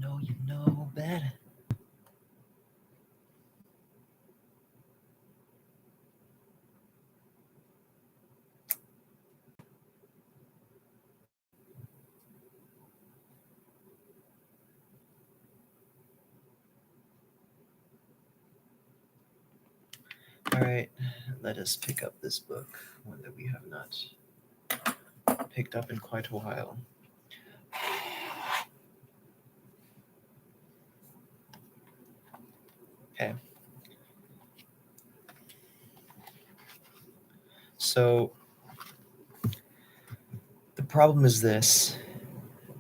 You know better. All right, let us pick up this book, one that we have not picked up in quite a while. Okay, so the problem is this.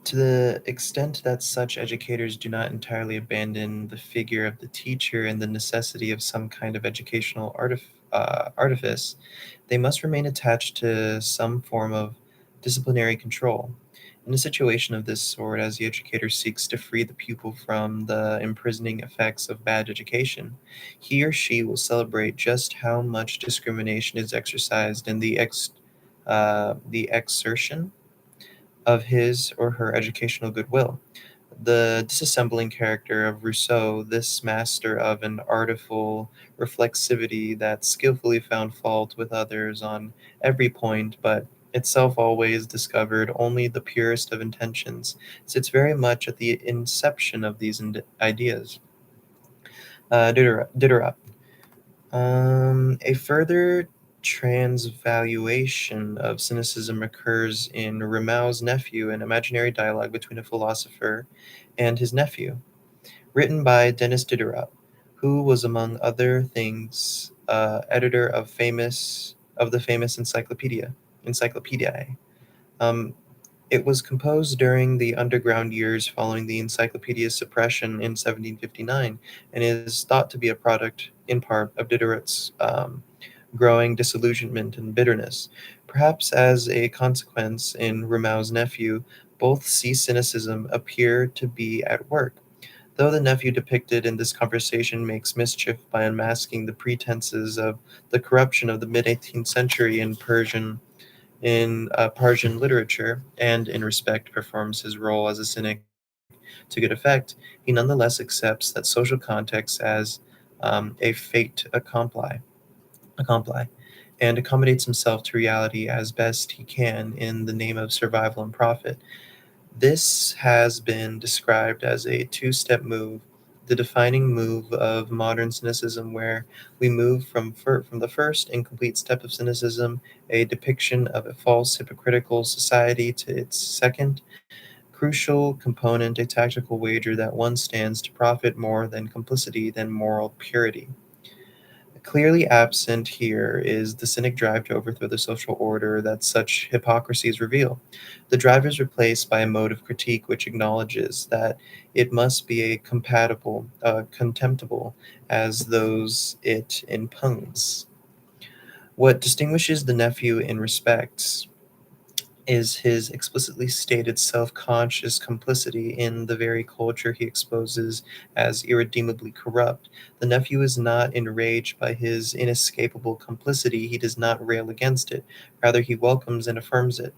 To the extent that such educators do not entirely abandon the figure of the teacher and the necessity of some kind of educational artifice, they must remain attached to some form of disciplinary control. In a situation of this sort, as the educator seeks to free the pupil from the imprisoning effects of bad education, he or she will celebrate just how much discrimination is exercised in the exertion of his or her educational goodwill. The disassembling character of Rousseau, this master of an artful reflexivity that skillfully found fault with others on every point, but itself always discovered only the purest of intentions, sits very much at the inception of these ideas. Diderot. A further transvaluation of cynicism occurs in Rameau's nephew, an imaginary dialogue between a philosopher and his nephew, written by Denis Diderot, who was among other things editor of the famous Encyclopediae. Um, it was composed during the underground years following the encyclopedia's suppression in 1759 and is thought to be a product, in part, of Diderot's growing disillusionment and bitterness. Perhaps as a consequence, in Rameau's nephew, both see cynicism appear to be at work. Though the nephew depicted in this conversation makes mischief by unmasking the pretenses of the corruption of the mid 18th century in Persian literature, and in respect performs his role as a cynic to good effect, he nonetheless accepts that social context as a accompli, and accommodates himself to reality as best he can in the name of survival and profit. This has been described as a two-step move, the defining move of modern cynicism, where we move from the first incomplete step of cynicism, a depiction of a false hypocritical society, to its second crucial component, a tactical wager that one stands to profit more than complicity than moral purity. Clearly absent here is the cynic drive to overthrow the social order that such hypocrisies reveal. The drive is replaced by a mode of critique which acknowledges that it must be a contemptible as those it impugns. What distinguishes the nephew in respects is his explicitly stated self-conscious complicity in the very culture he exposes as irredeemably corrupt. The nephew is not enraged by his inescapable complicity, he does not rail against it, rather he welcomes and affirms it.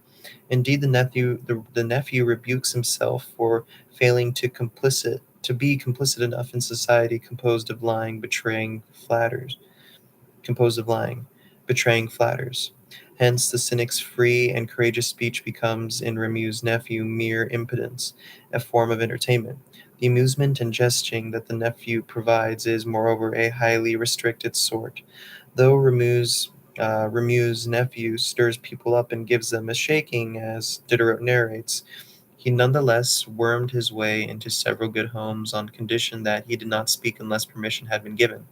Indeed, the nephew rebukes himself for failing to be complicit enough in society composed of lying, betraying flatters. Hence, the cynic's free and courageous speech becomes, in Remus's nephew, mere impudence, a form of entertainment. The amusement and jesting that the nephew provides is, moreover, a highly restricted sort. Though Remus's nephew stirs people up and gives them a shaking, as Diderot narrates, he nonetheless wormed his way into several good homes on condition that he did not speak unless permission had been given.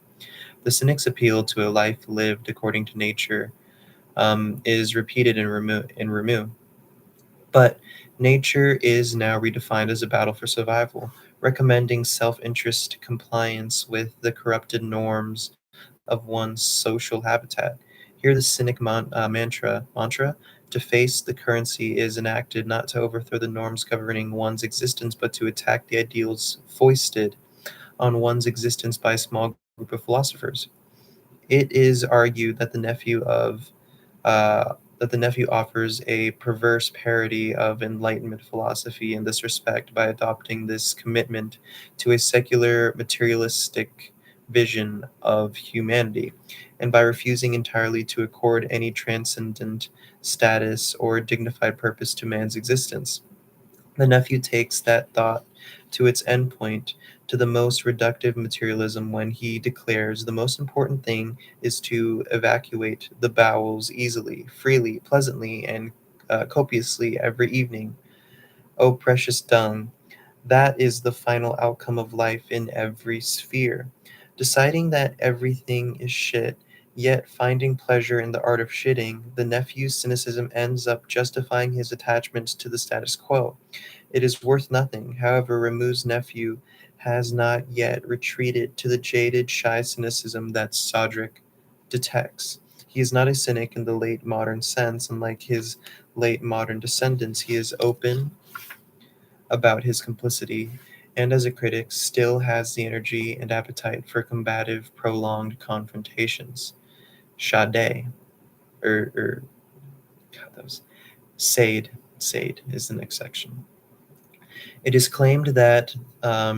The cynic's appeal to a life lived according to nature is repeated in Remu. But nature is now redefined as a battle for survival, recommending self-interest compliance with the corrupted norms of one's social habitat. Here, the cynic mantra to face the currency is enacted not to overthrow the norms governing one's existence, but to attack the ideals foisted on one's existence by a small group of philosophers. It is argued that the nephew uh, that the nephew offers a perverse parody of Enlightenment philosophy in this respect by adopting this commitment to a secular, materialistic vision of humanity, and by refusing entirely to accord any transcendent status or dignified purpose to man's existence. The nephew takes that thought to its endpoint, to the most reductive materialism, when he declares the most important thing is to evacuate the bowels easily, freely, pleasantly, and copiously every evening. O precious dung, that is the final outcome of life in every sphere. Deciding that everything is shit, yet finding pleasure in the art of shitting, the nephew's cynicism ends up justifying his attachment to the status quo. It is worth nothing. However, Ramu's nephew has not yet retreated to the jaded, shy cynicism that Sodric detects. He is not a cynic in the late modern sense. Unlike his late modern descendants, he is open about his complicity, and as a critic, still has the energy and appetite for combative, prolonged confrontations. Sade, or God, that was Sade. Sade is the next section. It is claimed that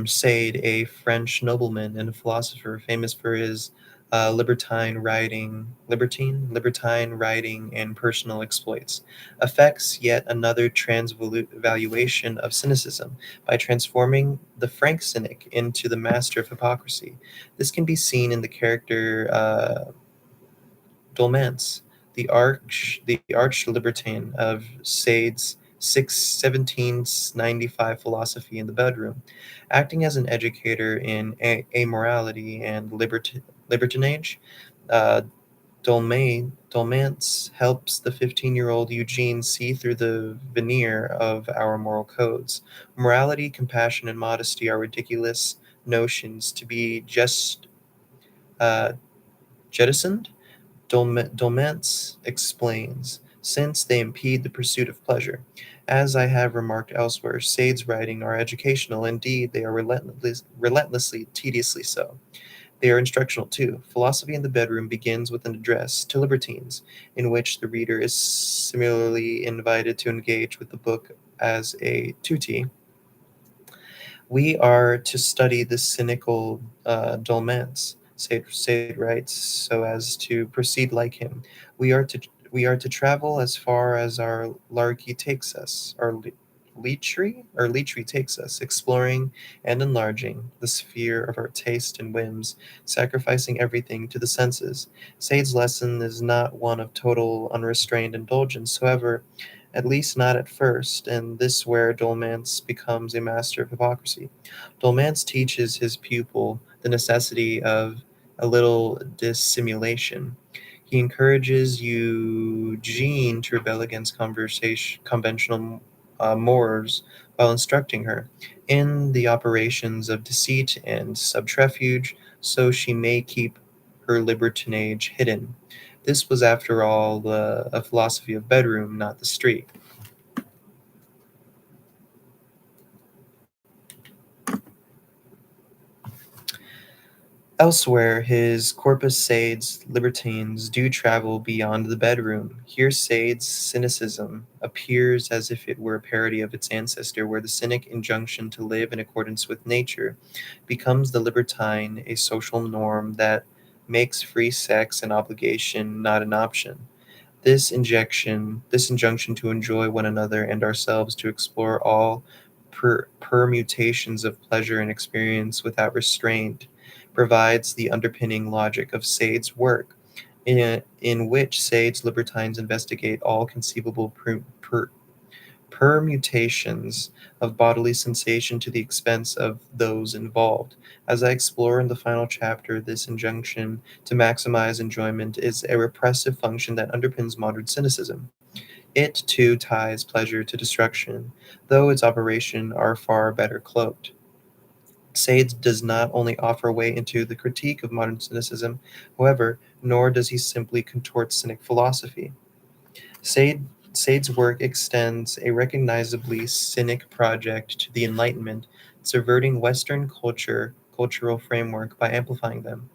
Sade, a French nobleman and a philosopher famous for his libertine writing, and personal exploits, affects yet another transvaluation of cynicism by transforming the frank cynic into the master of hypocrisy. This can be seen in the character Dolmance, the arch libertine of Sade's 1795 philosophy in the bedroom, acting as an educator in amorality and libertinage. Uh, Dolmance helps the 15-year-old Eugene see through the veneer of our moral codes. Morality, compassion, and modesty are ridiculous notions to be just uh, jettisoned. Dolmance explains, since they impede the pursuit of pleasure. As I have remarked elsewhere, Sade's writing are educational. Indeed, they are relentlessly, tediously so. They are instructional too. Philosophy in the Bedroom begins with an address to libertines, in which the reader is similarly invited to engage with the book as a tutti. We are to study the cynical Dolmens, Sade writes, so as to proceed like him. We are to we are to travel as far as our larky takes us, our lechery takes us, exploring and enlarging the sphere of our taste and whims, sacrificing everything to the senses. Sade's lesson is not one of total unrestrained indulgence, however, at least not at first, and this where Dolmance becomes a master of hypocrisy. Dolmance teaches his pupil the necessity of a little dissimulation. He encourages Eugene to rebel against conventional mores while instructing her in the operations of deceit and subterfuge, so she may keep her libertinage hidden. This was, after all, a philosophy of bedroom, not the street. Elsewhere, his Corpus Sades libertines do travel beyond the bedroom. Here, Sade's cynicism appears as if it were a parody of its ancestor, where the cynic injunction to live in accordance with nature becomes the libertine a social norm that makes free sex an obligation, not an option. This injunction to enjoy one another and ourselves, to explore all permutations of pleasure and experience without restraint, provides the underpinning logic of Sade's work, in which Sade's libertines investigate all conceivable permutations of bodily sensation to the expense of those involved. As I explore in the final chapter, this injunction to maximize enjoyment is a repressive function that underpins modern cynicism. It too ties pleasure to destruction, though its operation are far better cloaked. Sade does not only offer a way into the critique of modern cynicism, however, nor does he simply contort cynic philosophy. Sade, Sade's work extends a recognizably cynic project to the Enlightenment, subverting Western cultural framework by amplifying them.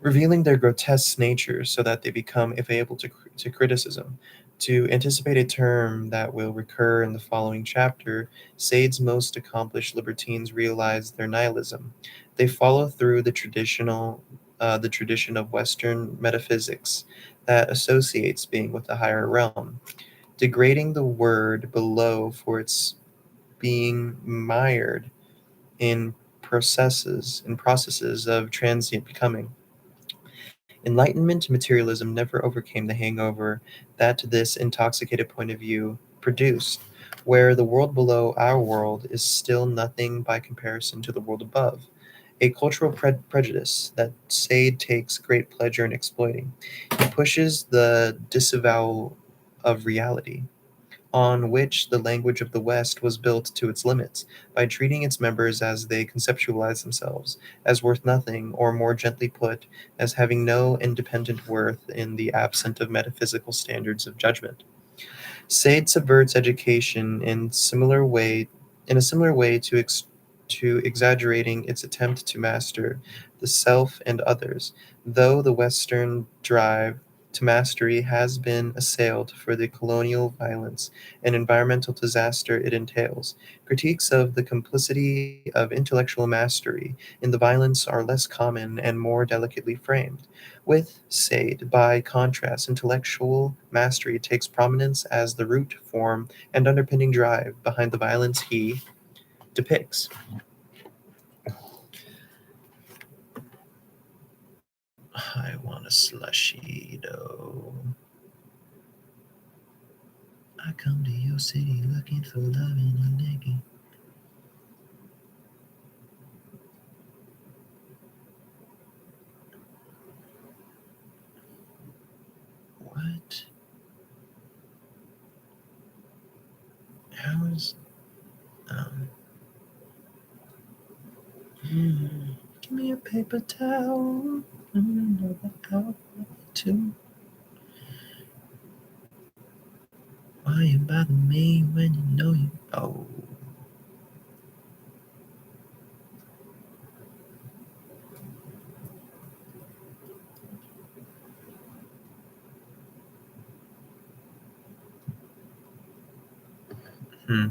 revealing their grotesque nature so that they become available to criticism. To anticipate a term that will recur in the following chapter, Sade's most accomplished libertines realize their nihilism. They follow through the tradition of Western metaphysics that associates being with the higher realm, degrading the word below for its being mired in processes of transient becoming. Enlightenment materialism never overcame the hangover that this intoxicated point of view produced, where the world below our world is still nothing by comparison to the world above. A cultural prejudice that Sade takes great pleasure in exploiting. He pushes the disavowal of reality, on which the language of the West was built to its limits, by treating its members as they conceptualize themselves, as worth nothing, or more gently put, as having no independent worth in the absence of metaphysical standards of judgment. Sade subverts education in a similar way to exaggerating its attempt to master the self and others, though the Western drive to mastery has been assailed for the colonial violence and environmental disaster it entails. Critiques of the complicity of intellectual mastery in the violence are less common and more delicately framed. With Sade, by contrast, intellectual mastery takes prominence as the root, form, and underpinning drive behind the violence he depicts. I want a slushy though. I come to your city looking for love in a nigga. What? How is um? Give me a paper towel. Let me know the hour too. Why you bother me when you know you? Oh, hmm.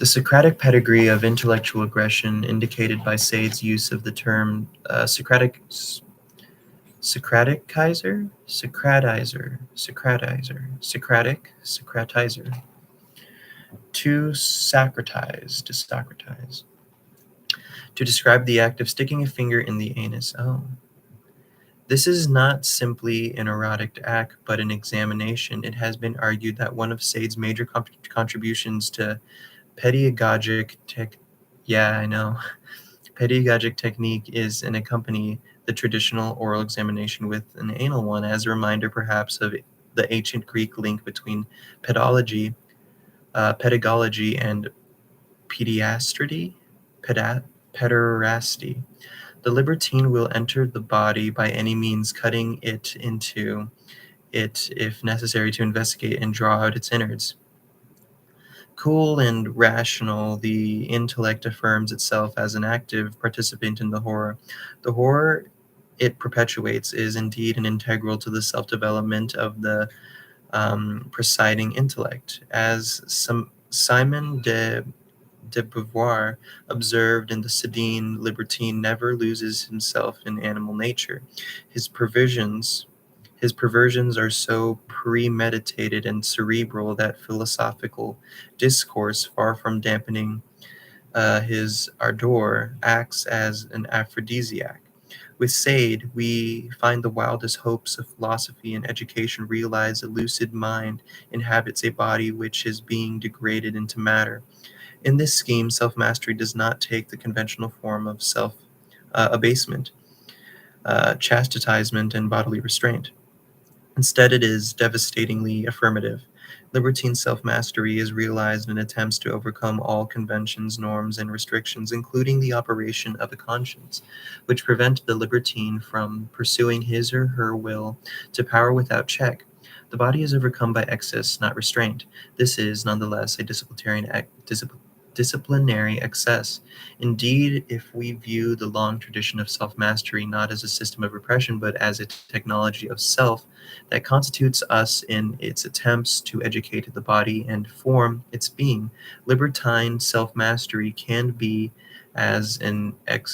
The Socratic pedigree of intellectual aggression indicated by Sade's use of the term Socratizer, to describe the act of sticking a finger in the anus. Oh, this is not simply an erotic act, but an examination. It has been argued that one of Sade's major contributions to pedagogic tech, yeah, I know, pedagogic technique is an accompany the traditional oral examination with an anal one, as a reminder perhaps of the ancient Greek link between pedagogy and pediastrity, pederasty. The libertine will enter the body by any means, cutting it into it if necessary to investigate and draw out its innards. Cool and rational, the intellect affirms itself as an active participant in the horror. The horror it perpetuates is indeed an integral to the self development of the presiding intellect. As Simon de Beauvoir observed in the Cédine, libertine never loses himself in animal nature. His perversions his perversions are so premeditated and cerebral that philosophical discourse, far from dampening his ardor, acts as an aphrodisiac. With Sade, we find the wildest hopes of philosophy and education realized. A lucid mind inhabits a body which is being degraded into matter. In this scheme, self mastery does not take the conventional form of self abasement, chastisement, and bodily restraint. Instead, it is devastatingly affirmative. Libertine self mastery is realized in attempts to overcome all conventions, norms, and restrictions, including the operation of a conscience, which prevent the libertine from pursuing his or her will to power without check. The body is overcome by excess, not restraint. This is, nonetheless, a disciplinary excess. Indeed, if we view the long tradition of self mastery not as a system of repression, but as a technology of self that constitutes us in its attempts to educate the body and form its being, libertine self mastery can be as an aggr-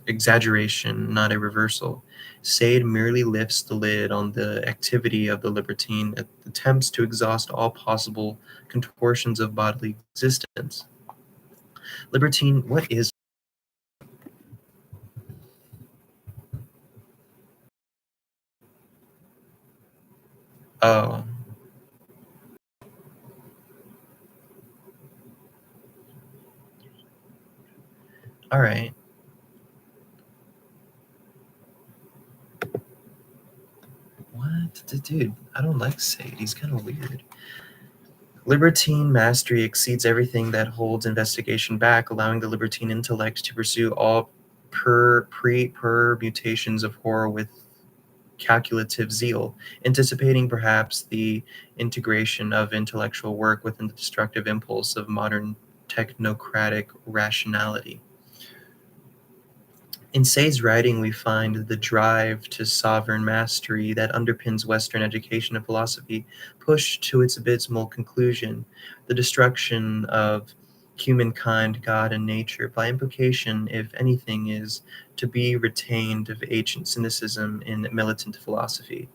exaggeration, not a reversal. Sade merely lifts the lid on the activity of the libertine, attempts to exhaust all possible contortions of bodily existence. Libertine, what is? Oh, all right. What? Dude, I don't like Sade. He's kind of weird. Libertine mastery exceeds everything that holds investigation back, allowing the libertine intellect to pursue all permutations of horror with calculative zeal, anticipating perhaps the integration of intellectual work within the destructive impulse of modern technocratic rationality. In Say's writing, we find the drive to sovereign mastery that underpins Western education and philosophy pushed to its abysmal conclusion, the destruction of humankind, God, and nature. By implication, if anything is to be retained of ancient cynicism in militant philosophy,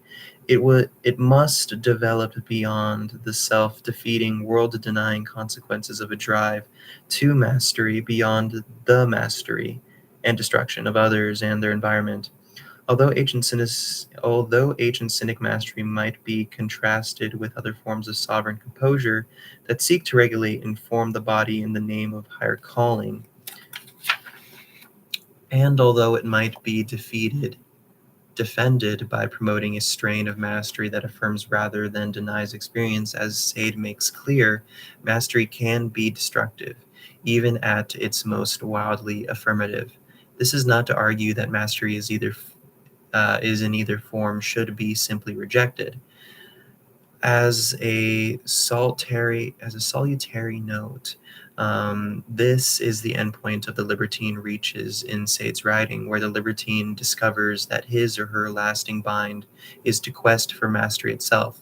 it must develop beyond the self-defeating, world-denying consequences of a drive to mastery beyond the mastery and destruction of others and their environment. Although ancient cynic mastery might be contrasted with other forms of sovereign composure that seek to regulate and form the body in the name of higher calling, and although it might be defended by promoting a strain of mastery that affirms rather than denies experience, as Sade makes clear, mastery can be destructive, even at its most wildly affirmative. This is not to argue that mastery is in either form should be simply rejected. As a salutary note, this is the endpoint of the libertine reaches in Sade's writing, where the libertine discovers that his or her lasting bind is to quest for mastery itself.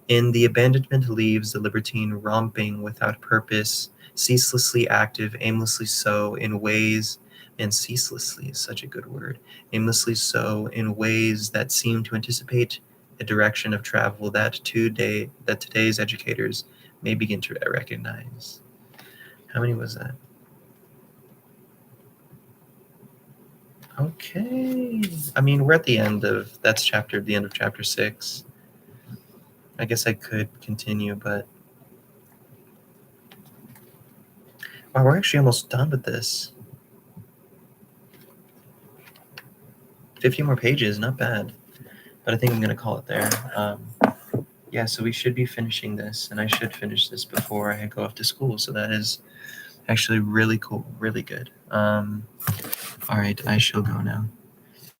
In The Abandonment leaves the libertine romping without purpose, ceaselessly active, aimlessly so in ways, and ceaselessly is such a good word, aimlessly so in ways that seem to anticipate a direction of travel that today's educators may begin to recognize. How many was that? Okay. I mean, we're at the end of chapter 6. I guess I could continue, but wow, we're actually almost done with this. 50 more pages, not bad. But I think I'm going to call it there. Yeah, so we should be finishing this, and I should finish this before I go off to school. So that is actually really cool, really good. All right, I shall go now.